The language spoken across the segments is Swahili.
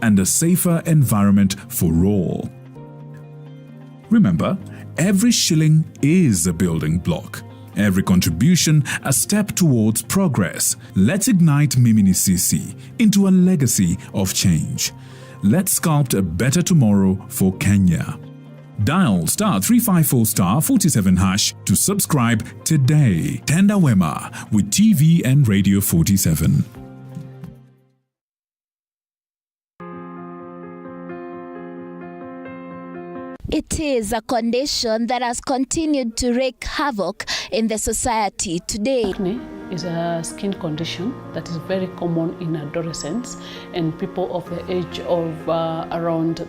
and a safer environment for all. Remember, every shilling is a building block. Every contribution a step towards progress. Let's ignite Miminisisi into a legacy of change. Let's sculpt a better tomorrow for Kenya. Dial *354*47# to subscribe today. Tenda Wema with TV and Radio 47. It is a condition that has continued to wreak havoc in the society today. Acne is a skin condition that is very common in adolescents and people of the age of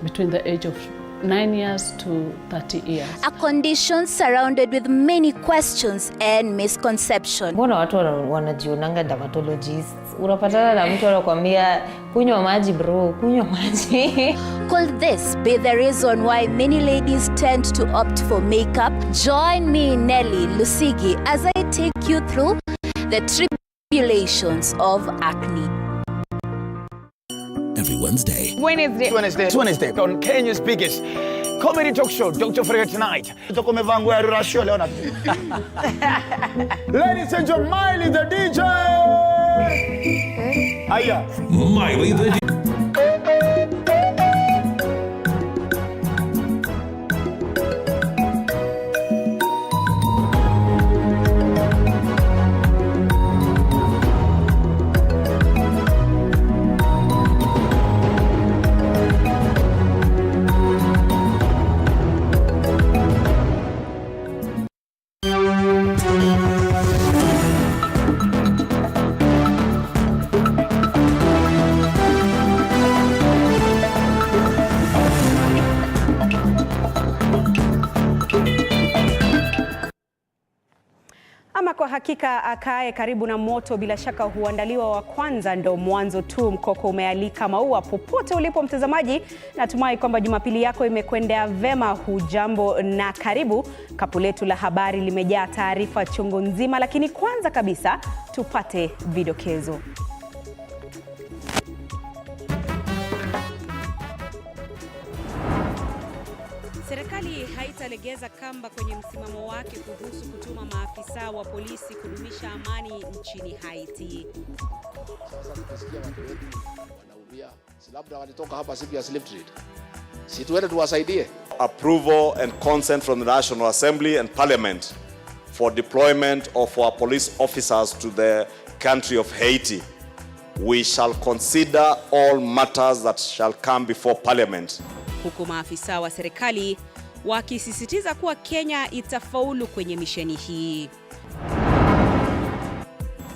between the age of 9 years to 30 years. A condition surrounded with many questions and misconceptions. Mbona watu wanajionanga dermatologists? Unapatana na mtu anakuambia kunywa maji bro, kunywa maji. Could this be the reason why many ladies tend to opt for makeup? Join me, Nelly Lusigi, as I take you through the tribulations of acne. Every Wednesday on Kenya's biggest comedy talk show, Dr. Frega Tonight. Ladies and gentlemen, Miley the DJ. Aya. Miley the DJ. Kwa hakika akae karibu na moto bila shaka huandaliwa wa kwanza ndo mwanzo tu. Mkoko umealika maua popote ulipo mtazamaji. Natumai kwamba Jumapili yako imekwendea vema. Hujambo na karibu. Kapu letu la habari limejaa taarifa chungu nzima, lakini kwanza kabisa tupate vidokezo. Serikali haitalegeza kamba kwenye msimamo wake kuhusu kutuma maafisa wa polisi kudumisha amani nchini Haiti. Sasa tukisikia watu wetu wanaumia, si labda walitoka hapa siku ya slave trade. Si tuende tuwasaidie. Approval and consent from the National Assembly and Parliament for deployment of our police officers to the country of Haiti. We shall consider all matters that shall come before Parliament. Huku maafisa wa serikali wakisisitiza kuwa Kenya itafaulu kwenye misheni hii.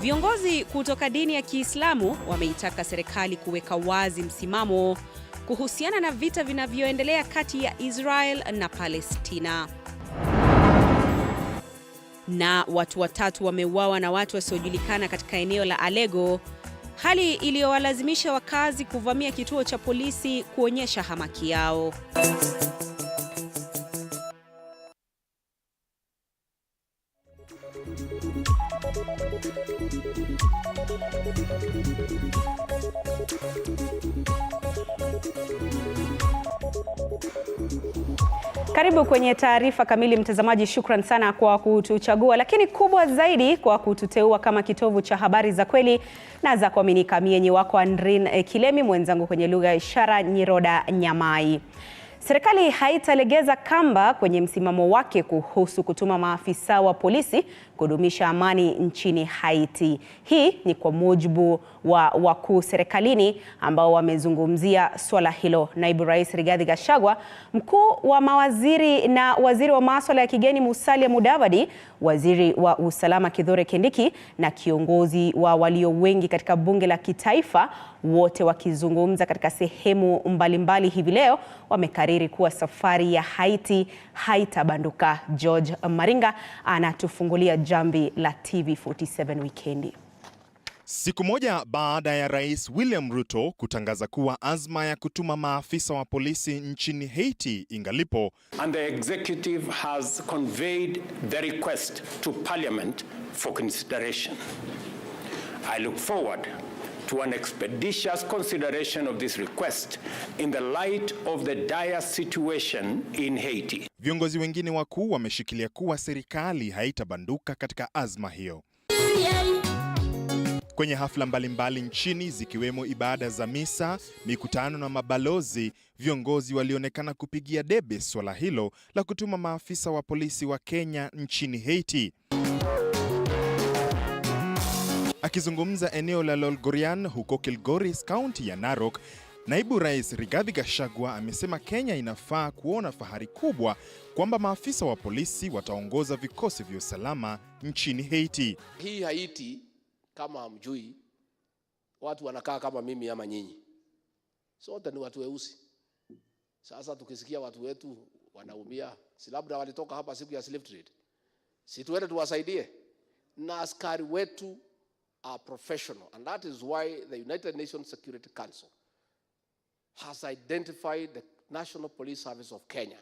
Viongozi kutoka dini ya Kiislamu wameitaka serikali kuweka wazi msimamo kuhusiana na vita vinavyoendelea kati ya Israel na Palestina. Na watu watatu wameuawa na watu wasiojulikana katika eneo la Alego, hali iliyowalazimisha wakazi kuvamia kituo cha polisi kuonyesha hamaki yao. Karibu kwenye taarifa kamili mtazamaji, shukran sana kwa kutuchagua, lakini kubwa zaidi kwa kututeua kama kitovu cha habari za kweli na za kuaminika. Mimi wako Andrin Kilemi, mwenzangu kwenye lugha ya ishara Nyiroda Nyamai. Serikali haitalegeza kamba kwenye msimamo wake kuhusu kutuma maafisa wa polisi kudumisha amani nchini Haiti. Hii ni kwa mujibu wa wakuu serikalini ambao wamezungumzia swala hilo. Naibu Rais Rigathi Gachagua, mkuu wa mawaziri na waziri wa masuala ya kigeni Musalia Mudavadi, waziri wa usalama Kithure Kindiki na kiongozi wa walio wengi katika bunge la kitaifa, wote wakizungumza katika sehemu mbalimbali hivi leo, wamekariri kuwa safari ya Haiti haitabanduka. George Maringa anatufungulia jambi la TV47 Wikendi. Siku moja baada ya Rais William Ruto kutangaza kuwa azma ya kutuma maafisa wa polisi nchini Haiti ingalipo, and the executive has conveyed the request to Parliament for consideration. I look forward to an expeditious consideration of this request in the light of the dire situation in Haiti. Viongozi wengine wakuu wameshikilia kuwa serikali haitabanduka katika azma hiyo. Kwenye hafla mbalimbali nchini zikiwemo ibada za misa, mikutano na mabalozi, viongozi walionekana kupigia debe swala hilo la kutuma maafisa wa polisi wa Kenya nchini Haiti. Akizungumza eneo la Lolgorian huko Kilgoris, kaunti ya Narok, Naibu Rais Rigathi Gachagua amesema Kenya inafaa kuona fahari kubwa kwamba maafisa wa polisi wataongoza vikosi vya usalama nchini Haiti. Hii Haiti, kama hamjui, watu wanakaa kama mimi ama nyinyi. Sote ni watu weusi. Sasa tukisikia watu wetu wanaumia, si labda walitoka hapa siku ya slave trade, si tuende tuwasaidie? Na askari wetu are professional, and that is why the United Nations Security Council has identified the National Police Service of Kenya.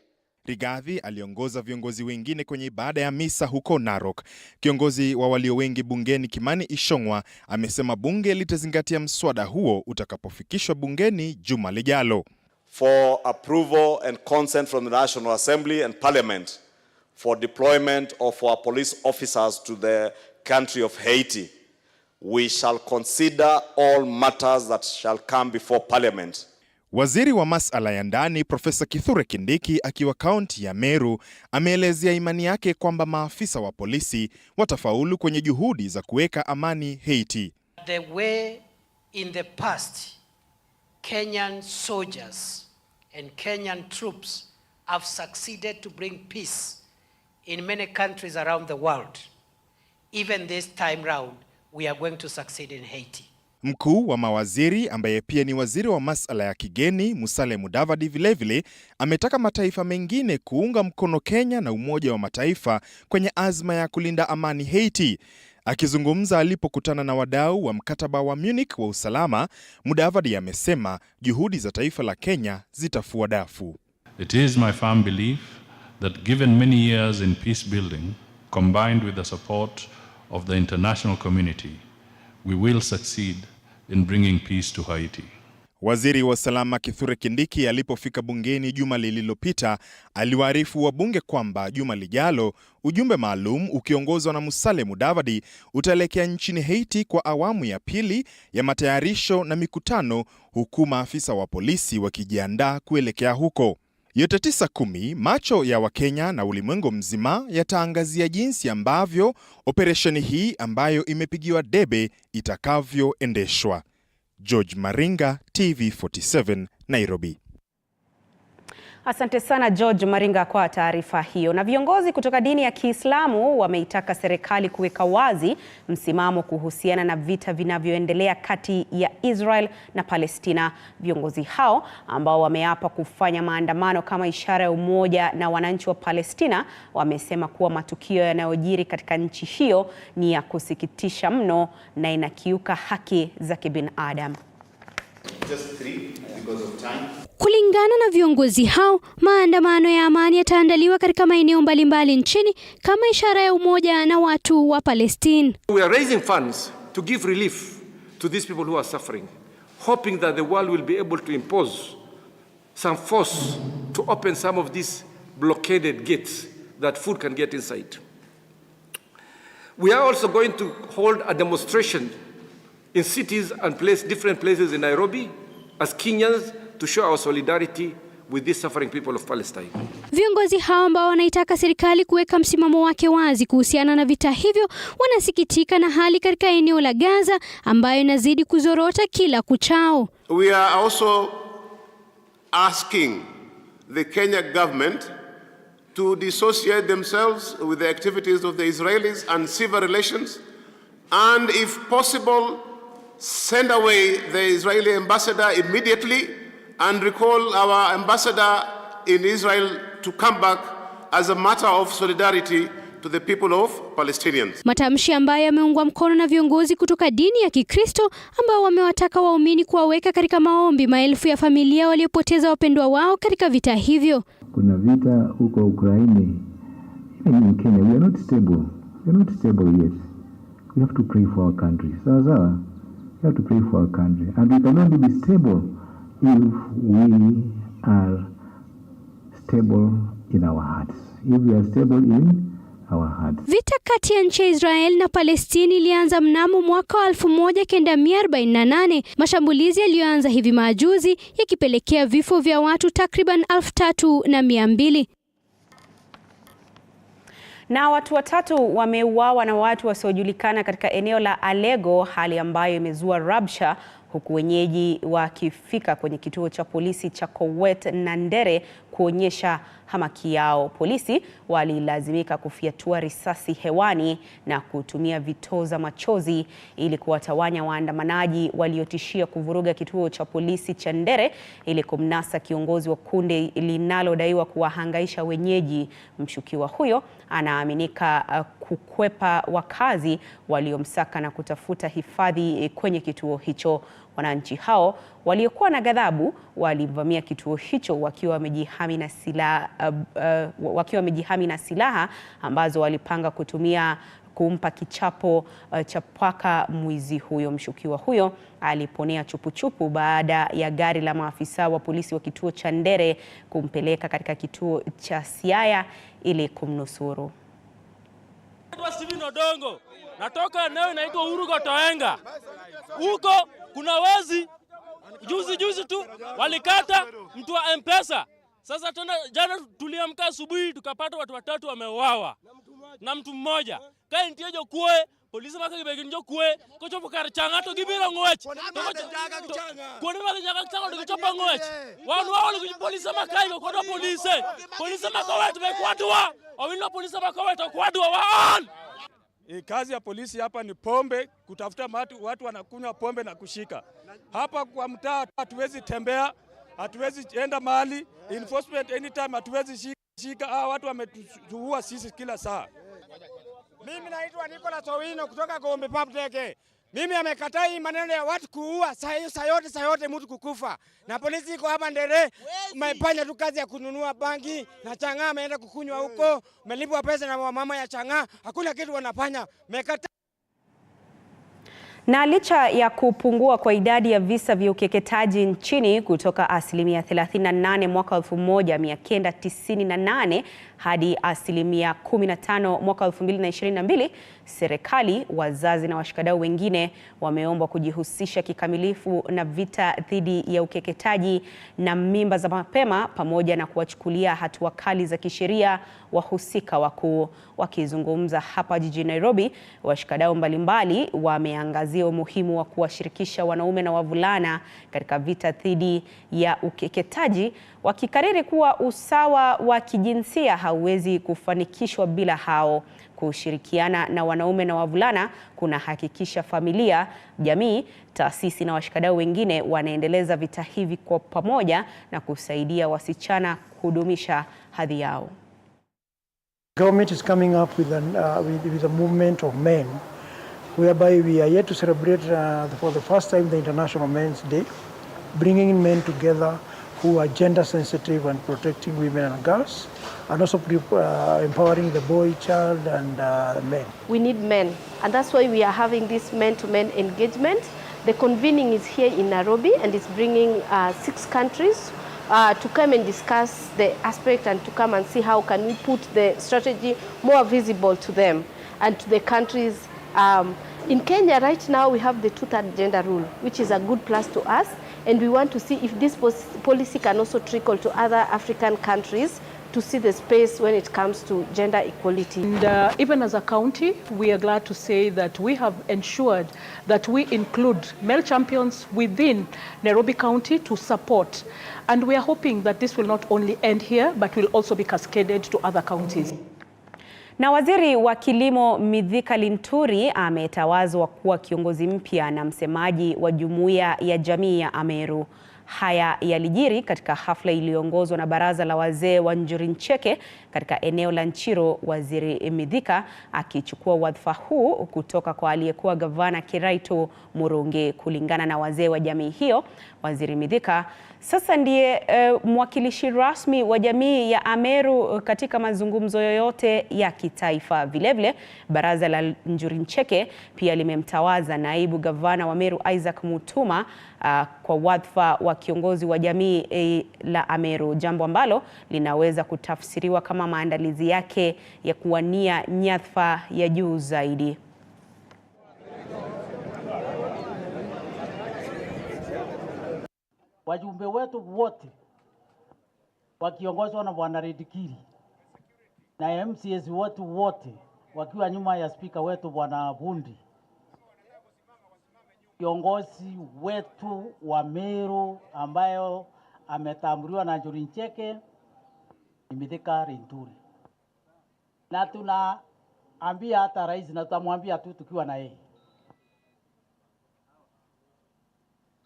Rigathi aliongoza viongozi wengine kwenye ibada ya misa huko Narok. Kiongozi wa walio wengi bungeni Kimani Ichung'wah amesema bunge litazingatia mswada huo utakapofikishwa bungeni juma lijalo. For approval and consent from the National Assembly and Parliament for deployment of our police officers to the country of Haiti, we shall consider all matters that shall come before Parliament. Waziri wa masuala ya ndani Profesa Kithure Kindiki akiwa kaunti ya Meru ameelezea imani yake kwamba maafisa wa polisi watafaulu kwenye juhudi za kuweka amani Haiti. The way in the past Kenyan soldiers and Kenyan troops have succeeded to bring peace in many countries around the world, even this time round we are going to succeed in Haiti. Mkuu wa mawaziri ambaye pia ni waziri wa masuala ya kigeni Musalia Mudavadi vilevile ametaka mataifa mengine kuunga mkono Kenya na Umoja wa Mataifa kwenye azma ya kulinda amani Haiti. Akizungumza alipokutana na wadau wa mkataba wa Munich wa usalama, Mudavadi amesema juhudi za taifa la Kenya zitafua dafu. It is my firm belief that given many years in peace building combined with the support of the international community, we will succeed in bringing peace to Haiti. Waziri wa usalama Kithure Kindiki alipofika bungeni juma lililopita aliwaarifu wabunge kwamba juma lijalo ujumbe maalum ukiongozwa na Musalia Mudavadi utaelekea nchini Haiti kwa awamu ya pili ya matayarisho na mikutano, huku maafisa wa polisi wakijiandaa kuelekea huko. Yote 9-10, macho ya Wakenya na ulimwengu mzima yataangazia jinsi ambavyo operesheni hii ambayo imepigiwa debe itakavyoendeshwa. George Maringa, TV47, Nairobi. Asante sana George Maringa kwa taarifa hiyo. Na viongozi kutoka dini ya Kiislamu wameitaka serikali kuweka wazi msimamo kuhusiana na vita vinavyoendelea kati ya Israel na Palestina. Viongozi hao ambao wameapa kufanya maandamano kama ishara ya umoja na wananchi wa Palestina wamesema kuwa matukio yanayojiri katika nchi hiyo ni ya kusikitisha mno na inakiuka haki za kibinadamu. Kulingana na viongozi hao, maandamano ya amani yataandaliwa katika maeneo mbalimbali nchini kama ishara ya umoja na watu wa Palestina. We are raising funds to give relief to these people who are suffering, hoping that the world will be able to impose some force to open some of these blockaded gates that food can get inside. We are also going to hold a demonstration in cities and different places in Nairobi as Kenyans to show our solidarity with these suffering people of Palestine. Viongozi hao ambao wanaitaka serikali kuweka msimamo wake wazi kuhusiana na vita hivyo wanasikitika na hali katika eneo la Gaza ambayo inazidi kuzorota kila kuchao. We are also asking the Kenya government to dissociate themselves with the activities of the Israelis and civil relations, and if possible send away the Israeli ambassador immediately and recall our ambassador in Israel to come back as a matter of solidarity to the people of Palestinians. Matamshi ambayo yameungwa mkono na viongozi kutoka dini ya Kikristo ambao wamewataka waumini kuwaweka katika maombi maelfu ya familia waliopoteza wapendwa wao katika vita hivyo. Kuna vita huko Ukraine, even in Kenya, we are not stable. We are not stable yet. We have to pray for our country. Sawa. We have to pray for our country. And we can only be stable if we are stable in our hearts. If we are stable in our hearts. Vita kati ya nchi ya Israel na Palestini ilianza mnamo mwaka wa 1948. Mashambulizi yaliyoanza hivi majuzi yakipelekea vifo vya watu takriban 3,200. Na watu watatu wameuawa na watu wasiojulikana katika eneo la Alego, hali ambayo imezua rabsha, huku wenyeji wakifika kwenye kituo cha polisi cha Kowet na Ndere kuonyesha hamaki yao. Polisi walilazimika kufyatua risasi hewani na kutumia vitoza machozi ili kuwatawanya waandamanaji waliotishia kuvuruga kituo cha polisi cha Ndere ili kumnasa kiongozi wa kundi linalodaiwa kuwahangaisha wenyeji. Mshukiwa huyo anaaminika kukwepa wakazi waliomsaka na kutafuta hifadhi kwenye kituo hicho. Wananchi hao waliokuwa na ghadhabu walivamia kituo hicho wakiwa wamejihami na silaha ambazo walipanga kutumia kumpa kichapo cha paka mwizi huyo. Mshukiwa huyo aliponea chupuchupu baada ya gari la maafisa wa polisi wa kituo cha Ndere kumpeleka katika kituo cha Siaya ili kumnusuru. Dongo. Natoka eneo inaitwa Urugotoenga. Huko kuna wezi juzi tu walikata mtu wa M-Pesa. Sasa tena jana tuliamka asubuhi tukapata watu watatu wameuawa na mtu mmoja. Kai ntijo kuwe polisi maka gibeginjo kuwe kochopo kar changato gibiro ngwech. Kone mali nyaka changato kochopo ngwech. Wanu wale polisi maka ibo kodo polisi. Polisi maka wetu bekwadwa. Owino polisi maka wetu kwadwa waan. Kazi ya polisi hapa ni pombe, kutafuta watu wanakunywa pombe na kushika. Hapa kwa mtaa hatuwezi tembea, hatuwezi enda mahali, enforcement anytime hatuwezi shika. Watu wametuua sisi kila saa. Mimi naitwa Nicolas Owino kutoka Gombe Papteke. Mimi amekataa hii maneno ya watu kuua, saa yote mtu kukufa. Na polisi iko hapa Ndere, umefanya tu kazi ya kununua bangi na chang'aa ameenda kukunywa huko, umelipwa pesa na mama ya chang'aa, hakuna kitu wanafanya. Mekataa. Na licha ya kupungua kwa idadi ya visa vya ukeketaji nchini kutoka asilimia 38 mwaka 1998 hadi asilimia 15 mwaka 2022, serikali, wazazi na washikadau wengine wameombwa kujihusisha kikamilifu na vita dhidi ya ukeketaji na mimba za mapema pamoja na kuwachukulia hatua kali za kisheria wahusika wakuu. Wakizungumza hapa jijini Nairobi, washikadau mbalimbali wameangazia umuhimu wa kuwashirikisha wanaume na wavulana katika vita dhidi ya ukeketaji, wakikariri kuwa usawa wa kijinsia hauwezi kufanikishwa bila hao. Kushirikiana na wanaume na wavulana kunahakikisha familia, jamii, taasisi na washikadau wengine wanaendeleza vita hivi kwa pamoja na kusaidia wasichana kudumisha hadhi yao. Government is coming up with a movement of men, whereby we are yet to celebrate for the first time the International Men's Day, bringing men together who are gender sensitive and protecting women and girls, and also empowering the boy child and men. We need men, and that's why we are having this men-to-men engagement. The convening is here in Nairobi, and it's bringing 6 countries to come and discuss the aspect and to come and see how can we put the strategy more visible to them and to the countries. In Kenya right now we have the 2/3 gender rule, which is a good plus to us, and we want to see if this policy can also trickle to other African countries to see the space when it comes to gender equality. And even as a county, we are glad to say that we have ensured that we include male champions within Nairobi County to support. And we are hoping that this will not only end here, but will also be cascaded to other counties. Na waziri wa kilimo Mithika Linturi ametawazwa kuwa kiongozi mpya na msemaji wa jumuiya ya jamii ya Ameru. Haya yalijiri katika hafla iliyoongozwa na baraza la wazee wa Njuri Ncheke katika eneo la Nchiro, Waziri Mithika akichukua wadhifa huu kutoka kwa aliyekuwa gavana Kiraito Murungi. Kulingana na wazee wa jamii hiyo, Waziri Mithika sasa ndiye mwakilishi rasmi wa jamii ya Ameru katika mazungumzo yoyote ya kitaifa. Vilevile, baraza la Njuri Ncheke pia limemtawaza naibu gavana wa Meru Isaac Mutuma kwa wadhifa wa kiongozi wa jamii la Ameru, jambo ambalo linaweza kutafsiriwa kama maandalizi yake ya kuwania nyadhifa ya juu zaidi. Wajumbe wetu wote wakiongozwa na Bwana Redikiri na MCS wetu wote wakiwa nyuma ya spika wetu Bwana Bundi, kiongozi wetu wa Meru ambayo ametambuliwa na Njuri Ncheke ni Mithika Linturi, na tunaambia hata rais, na tutamwambia tu tukiwa na yeye,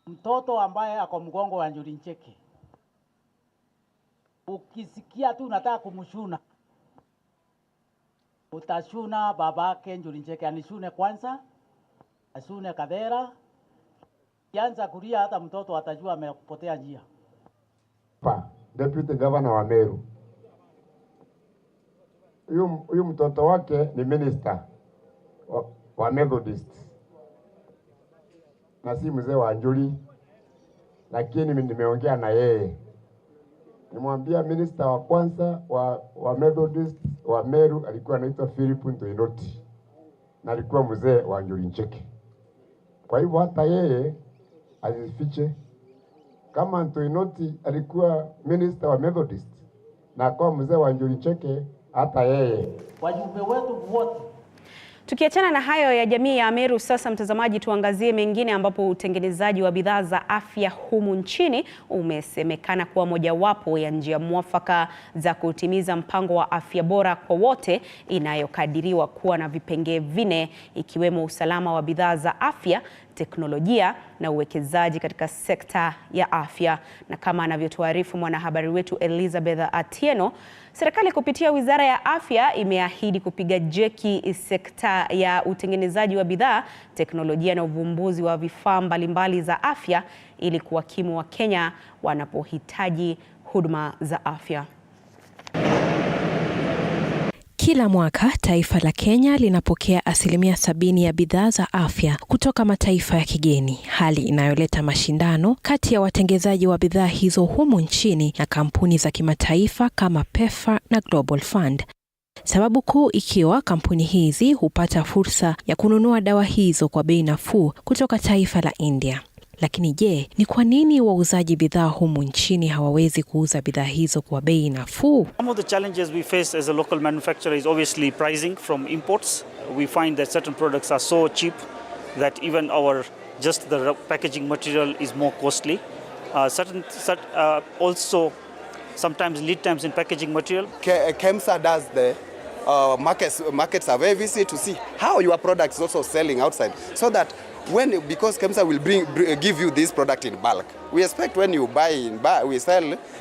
mtoto ambaye ako mgongo wa Njuri Ncheke, ukisikia tu unataka kumshuna, utashuna babake Njuri Ncheke. Anishune kwanza, ashune kadera, kianza kulia hata mtoto atajua amepotea njia. Deputy Governor wa Meru, huyu mtoto wake ni minister wa Methodist na si mzee wa Njuri, lakini nimeongea na yeye, nimwambia minister wa kwanza wa Methodist wa Meru alikuwa anaitwa Philip Ntoinoti na alikuwa mzee wa Njuri Ncheke. Kwa hivyo hata yeye asifiche, kama Ntoinoti alikuwa minister wa Methodist na akawa mzee wa Njuri Ncheke, hata yeye. Wajumbe wetu wote. Tukiachana na hayo ya jamii ya Ameru, sasa mtazamaji, tuangazie mengine ambapo utengenezaji wa bidhaa za afya humu nchini umesemekana kuwa mojawapo ya njia mwafaka za kutimiza mpango wa afya bora kwa wote inayokadiriwa kuwa na vipengee 4 ikiwemo usalama wa bidhaa za afya, teknolojia na uwekezaji katika sekta ya afya. Na kama anavyotuarifu mwanahabari wetu Elizabeth Atieno, serikali kupitia Wizara ya Afya imeahidi kupiga jeki sekta ya utengenezaji wa bidhaa, teknolojia na uvumbuzi wa vifaa mbalimbali za afya ili kuwakimu Wakenya wanapohitaji huduma za afya. Kila mwaka taifa la Kenya linapokea 70% ya bidhaa za afya kutoka mataifa ya kigeni, hali inayoleta mashindano kati ya watengenezaji wa bidhaa hizo humu nchini na kampuni za kimataifa kama PEPFAR na Global Fund. Sababu kuu ikiwa kampuni hizi hupata fursa ya kununua dawa hizo kwa bei nafuu kutoka taifa la India. Lakini je, ni kwa nini wauzaji bidhaa humu nchini hawawezi kuuza bidhaa hizo kwa bei nafuu? Some of the challenges we face as a local manufacturer is obviously pricing from imports. We find that certain products are so cheap that even the packaging material is more costly. Also sometimes lead times in packaging material. KEMSA does the markets are very busy to see how your product is also selling outside, so that because KEMSA will give you this product in bulk, we expect when you buy in bulk,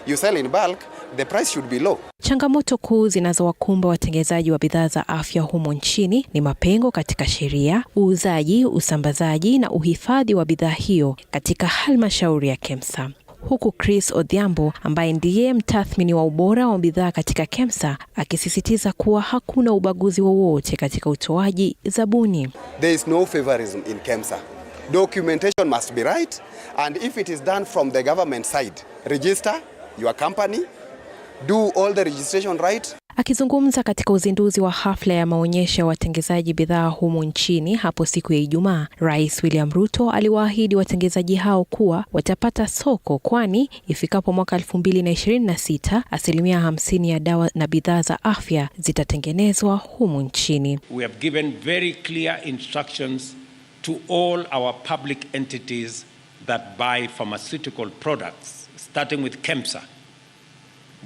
you sell in bulk, the price should be low. Changamoto kuu zinazowakumba watengenezaji wa bidhaa za afya humu nchini ni mapengo katika sheria, uuzaji, usambazaji na uhifadhi wa bidhaa hiyo katika halmashauri ya KEMSA. Huku Chris Odhiambo ambaye ndiye mtathmini wa ubora wa bidhaa katika KEMSA akisisitiza kuwa hakuna ubaguzi wowote katika utoaji zabuni. There is no favorism in KEMSA. Documentation must be right, and if it is done from the government side, register your company, do all the registration right. Akizungumza katika uzinduzi wa hafla ya maonyesho ya watengenezaji bidhaa humu nchini hapo siku ya Ijumaa, Rais William Ruto aliwaahidi watengenezaji hao kuwa watapata soko, kwani ifikapo mwaka 2026 50% ya dawa na bidhaa za afya zitatengenezwa humu nchini. We have given very clear instructions to all our public entities that buy pharmaceutical products, starting with KEMSA,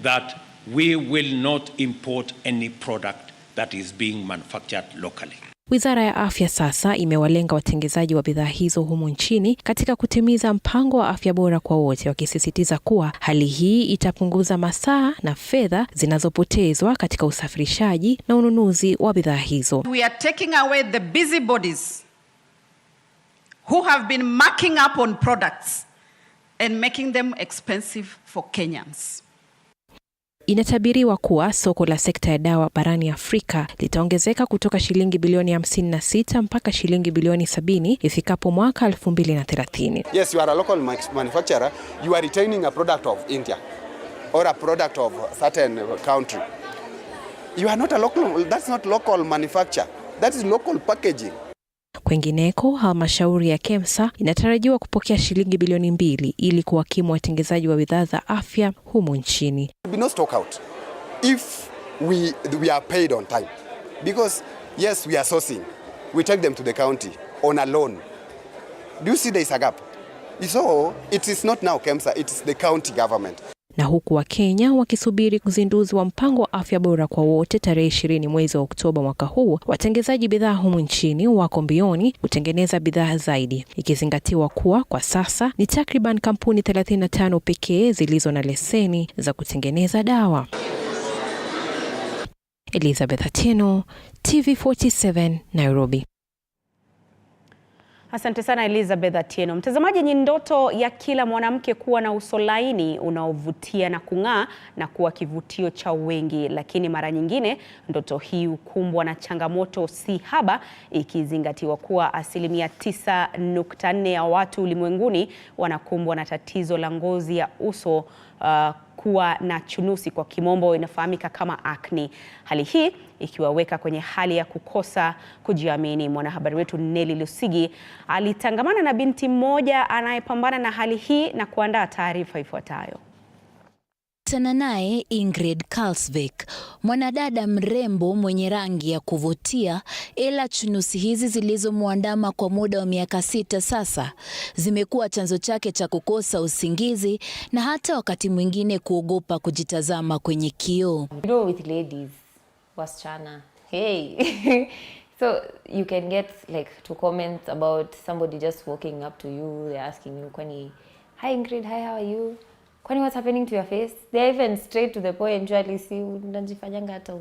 that we will not import any product that is being manufactured locally. Wizara ya Afya sasa imewalenga watengenezaji wa bidhaa hizo humu nchini katika kutimiza mpango wa afya bora kwa wote, wakisisitiza kuwa hali hii itapunguza masaa na fedha zinazopotezwa katika usafirishaji na ununuzi wa bidhaa hizo. We are taking away the busybodies who have been marking up on products and making them expensive for Kenyans. Inatabiriwa kuwa soko la sekta ya dawa barani Afrika litaongezeka kutoka shilingi bilioni 56 mpaka shilingi bilioni 70 ifikapo mwaka 2030. Yes, you are a local manufacturer, you are retaining a product of India or a product of a certain country. You are not a local, that's not local manufacture, that is local packaging. Kwengineko, halmashauri ya KEMSA inatarajiwa kupokea shilingi bilioni 2 ili kuwakimu watengenezaji wa bidhaa za afya humu nchini. There will be no stock out if we are paid on time, because yes, we are sourcing, we take them to the county on a loan. Do you see there is a gap? So it is not now KEMSA, it is the county government. Na huku wa Kenya wakisubiri uzinduzi wa mpango wa afya bora kwa wote tarehe 20 mwezi wa Oktoba mwaka huu, watengenezaji bidhaa humu nchini wako mbioni kutengeneza bidhaa zaidi, ikizingatiwa kuwa kwa sasa ni takriban kampuni 35 pekee zilizo na leseni za kutengeneza dawa. Elizabeth Atieno, TV47, Nairobi. Asante sana Elizabeth Atieno. Mtazamaji, ni ndoto ya kila mwanamke kuwa na uso laini unaovutia na kung'aa na kuwa kivutio cha wengi, lakini mara nyingine ndoto hii hukumbwa na changamoto si haba, ikizingatiwa kuwa 9.4% ya watu ulimwenguni wanakumbwa na tatizo la ngozi ya uso kuwa na chunusi, kwa kimombo inafahamika kama acne. Hali hii ikiwaweka kwenye hali ya kukosa kujiamini. Mwanahabari wetu Nelly Lusigi alitangamana na binti mmoja anayepambana na hali hii na kuandaa taarifa ifuatayo. Tana naye Ingrid Kalsvik, mwanadada mrembo mwenye rangi ya kuvutia, ila chunusi hizi zilizomwandama kwa muda wa miaka 6 sasa zimekuwa chanzo chake cha kukosa usingizi na hata wakati mwingine kuogopa kujitazama kwenye kioo. You know, with ladies, wasichana, hey. So you can get like to comment about somebody just walking up to you, they're asking you, kwani, hi Ingrid, hi, how are you? Kwani, what's happening to your face? They're even straight to the point, usually si unajifanyanga hata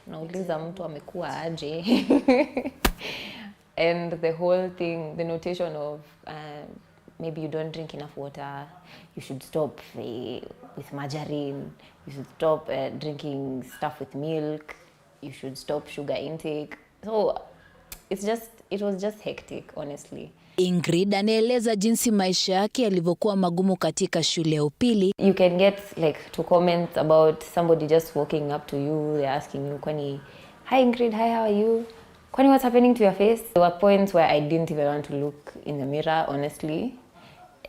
unauliza mtu amekuwa aje. And the whole thing, the notation of maybe you don't drink enough water, you should stop with margarine, you should stop drinking stuff with milk, you should stop sugar intake. So it was just hectic, honestly. Ingrid anaeleza jinsi maisha yake yalivyokuwa magumu katika shule ya upili. You can get like to comment about somebody just walking up to you, they're asking you, kwani, hi Ingrid, hi, how are you? Kwani, what's happening to your face? There were points where I didn't even want to look in the mirror, honestly.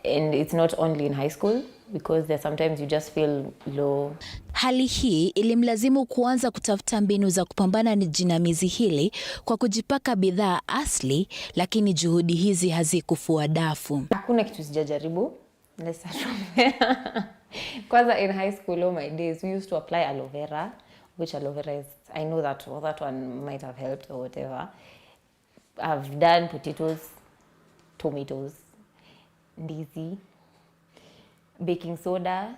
And it's not only in high school, because there sometimes you just feel low. Hali hii ilimlazimu kuanza kutafuta mbinu za kupambana na jinamizi hili kwa kujipaka bidhaa asili, lakini juhudi hizi hazikufua dafu. Hakuna kitu sijajaribu. Let's start from there. Kwanza in high school, all my days, we used to apply aloe vera, which aloe vera is, I know that one might have helped or whatever. I've done potatoes, tomatoes, ndizi, baking soda,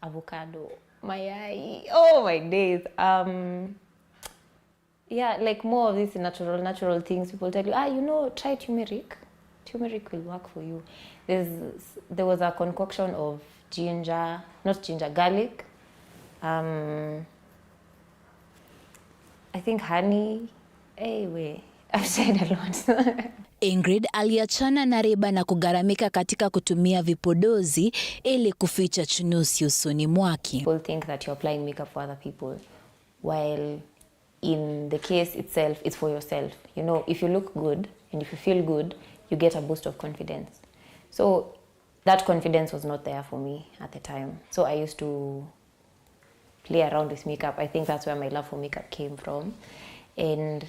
avocado, mayai. Oh my days. Yeah, like more of these natural things. People tell you, you know, try turmeric. Turmeric will work for you. There was a concoction of garlic. I think honey. Anyway, I've tried a lot. Ingrid aliachana na riba na kugaramika katika kutumia vipodozi ili kuficha chunusi usoni mwake. People think that you're applying makeup for other people, while in the case itself, it's for yourself. You know, if you look good and if you feel good, you get a boost of confidence. So that confidence was not there for me at the time. So I used to play around with makeup. I think that's where my love for makeup came from. And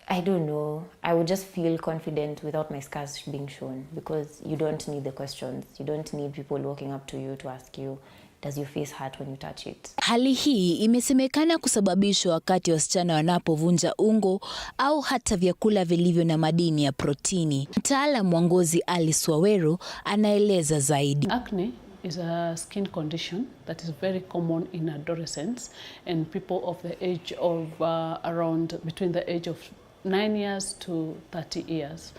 I don't know, I would just feel confident without my scars being shown, because you don't need the questions. You don't need people walking up to you to ask you, does your face hurt when you touch it? Hali hii imesemekana kusababishwa wakati wasichana wanapovunja ungo au hata vyakula vilivyo na madini ya protini. Mtaalamu wa ngozi Alice Waweru anaeleza zaidi. Acne is a skin condition that is very common in adolescents and people of the age of between the age of 9 years to 30 years.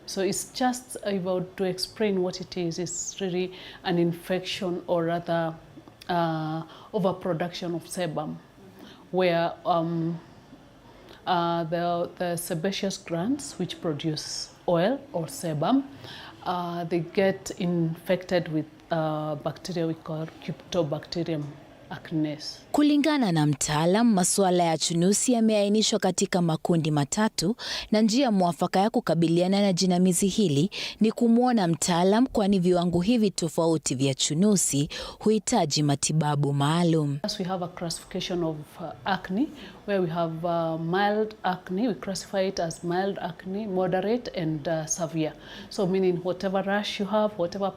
So it's just about to explain what it is. It's really an infection or rather overproduction of sebum, where the sebaceous glands which produce oil or sebum, they get infected with bacteria we call Cryptobacterium acnes. Kulingana na mtaalam, masuala ya chunusi yameainishwa katika makundi matatu na njia mwafaka ya kukabiliana na jinamizi hili ni kumwona mtaalam, kwani viwango hivi tofauti vya chunusi huhitaji matibabu maalum. We have a classification of acne where we have mild acne. We classify it as mild acne, moderate and severe. So meaning whatever rash you have, whatever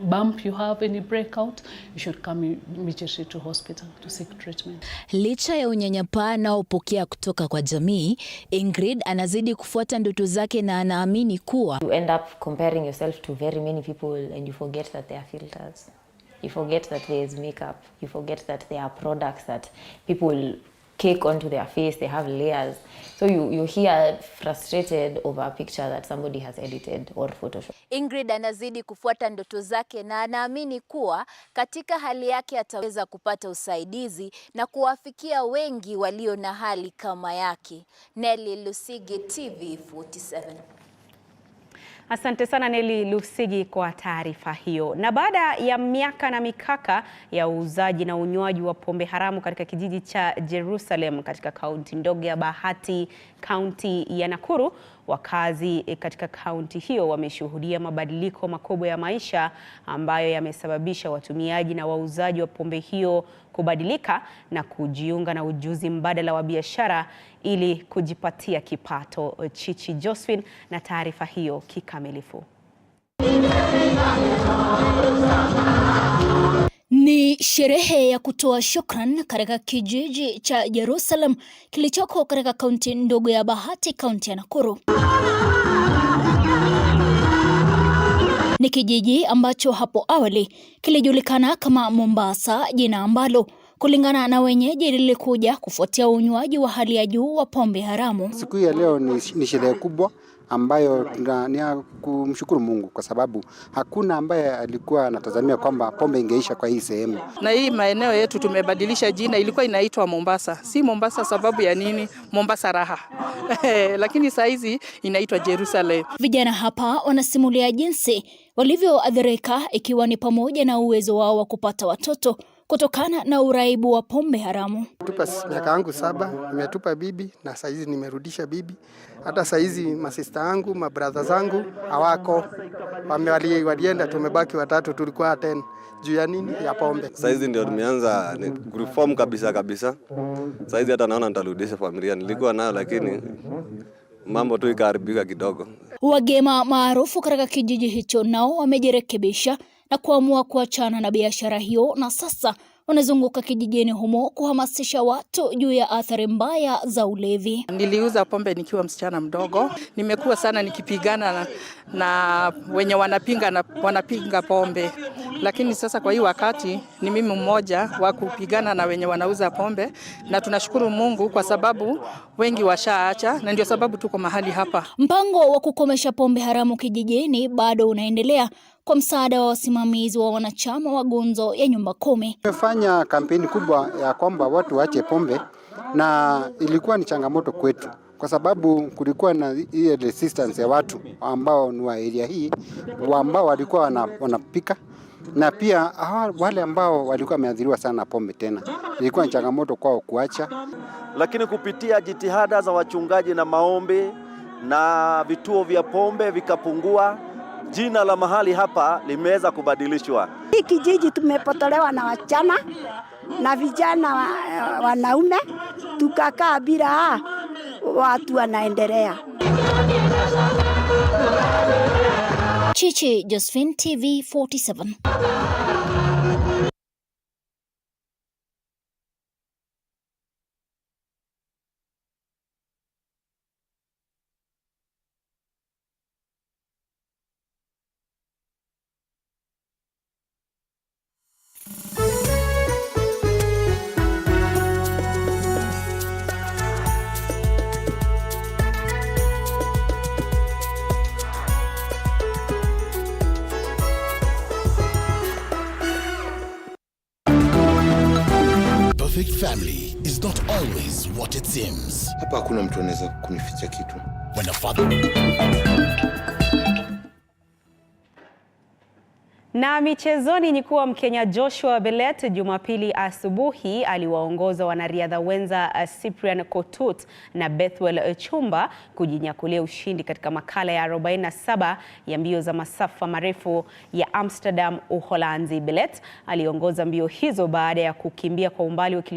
bump you have, any breakout, you should come immediately to hospital to seek treatment. Licha ya unyanyapaa na upokea kutoka kwa jamii, Ingrid anazidi kufuata ndoto zake na anaamini kuwa you end up comparing yourself to very many people and you forget that there are filters. You forget that there is makeup. You forget that there are products that people cake onto their face, they have layers. So you're here frustrated over a picture that somebody has edited or photoshopped. Ingrid anazidi kufuata ndoto zake na anaamini kuwa katika hali yake ataweza kupata usaidizi na kuwafikia wengi walio na hali kama yake. Nelly Lusigi, TV47. Asante sana Nelly Lusigi kwa taarifa hiyo. Na baada ya miaka na mikaka ya uuzaji na unywaji wa pombe haramu katika kijiji cha Jerusalem katika kaunti ndogo ya Bahati, kaunti ya Nakuru, wakazi katika kaunti hiyo wameshuhudia mabadiliko makubwa ya maisha ambayo yamesababisha watumiaji na wauzaji wa pombe hiyo kubadilika na kujiunga na ujuzi mbadala wa biashara ili kujipatia kipato. Chichi Josephine na taarifa hiyo kikamilifu. Ni sherehe ya kutoa shukran katika kijiji cha Jerusalem kilichoko katika kaunti ndogo ya Bahati, kaunti ya Nakuru. Ni kijiji ambacho hapo awali kilijulikana kama Mombasa, jina ambalo kulingana na wenyeji lilikuja kufuatia unywaji wa hali ya juu wa pombe haramu. Siku ya leo ni sherehe kubwa ambayo ni kumshukuru Mungu kwa sababu hakuna ambaye alikuwa anatazamia kwamba pombe ingeisha kwa hii sehemu. Na hii maeneo yetu tumebadilisha jina, ilikuwa inaitwa Mombasa. Si Mombasa sababu ya nini? Mombasa raha. Lakini saa hizi inaitwa Jerusalem. Vijana hapa wanasimulia jinsi walivyoathirika, ikiwa ni pamoja na uwezo wao wa kupata watoto kutokana na uraibu wa pombe haramu. Tupa miaka yangu 7, nimetupa bibi na saa hizi nimerudisha bibi. Hata saa hizi masista yangu, mabrother zangu hawako. Walienda, tumebaki watatu, tulikuwa 10. Juu ya nini? Ya pombe. Saa hizi ndio tumeanza reform kabisa. Saa hizi hata naona nitarudisha familia. Nilikuwa nayo lakini mambo tu ikaharibika kidogo. Wagema maarufu katika kijiji hicho nao wamejirekebisha na kuamua kuachana na biashara hiyo, na sasa wanazunguka kijijini humo kuhamasisha watu juu ya athari mbaya za ulevi. Niliuza pombe nikiwa msichana mdogo. Nimekuwa sana nikipigana na wenye wanapinga pombe. Lakini sasa kwa hii wakati ni mimi mmoja wa kupigana na wenye wanauza pombe, na tunashukuru Mungu kwa sababu wengi washaacha, na ndio sababu tuko mahali hapa. Mpango wa kukomesha pombe haramu kijijini bado unaendelea kwa msaada wa wasimamizi wa wanachama wa gunzo ya nyumba 10. Tumefanya kampeni kubwa ya kwamba watu waache pombe, na ilikuwa ni changamoto kwetu kwa sababu kulikuwa na ile resistance ya watu ambao ni wa area hii ambao walikuwa wanapika, na pia wale ambao walikuwa wameathiriwa sana na pombe tena ilikuwa ni changamoto kwao kuacha. Lakini kupitia jitihada za wachungaji na maombi na vituo vya pombe vikapungua, jina la mahali hapa limeweza kubadilishwa. Hii kijiji tumepotolewa na wachana na vijana wanaume, tukakaa bila watu wanaendelea. Chichi Josephine, TV47. perfect family is not always what it seems. Hapa hakuna mtu anaweza kunificha kitu. When a father... Na michezoni ni kuwa Mkenya Joshua Belet Jumapili asubuhi aliwaongoza wanariadha wenza Cyprian Kotut na Bethwel Chumba kujinyakulia ushindi katika makala ya 47 ya mbio za masafa marefu ya Amsterdam, Uholanzi. Belet aliongoza mbio hizo baada ya kukimbia kwa umbali wa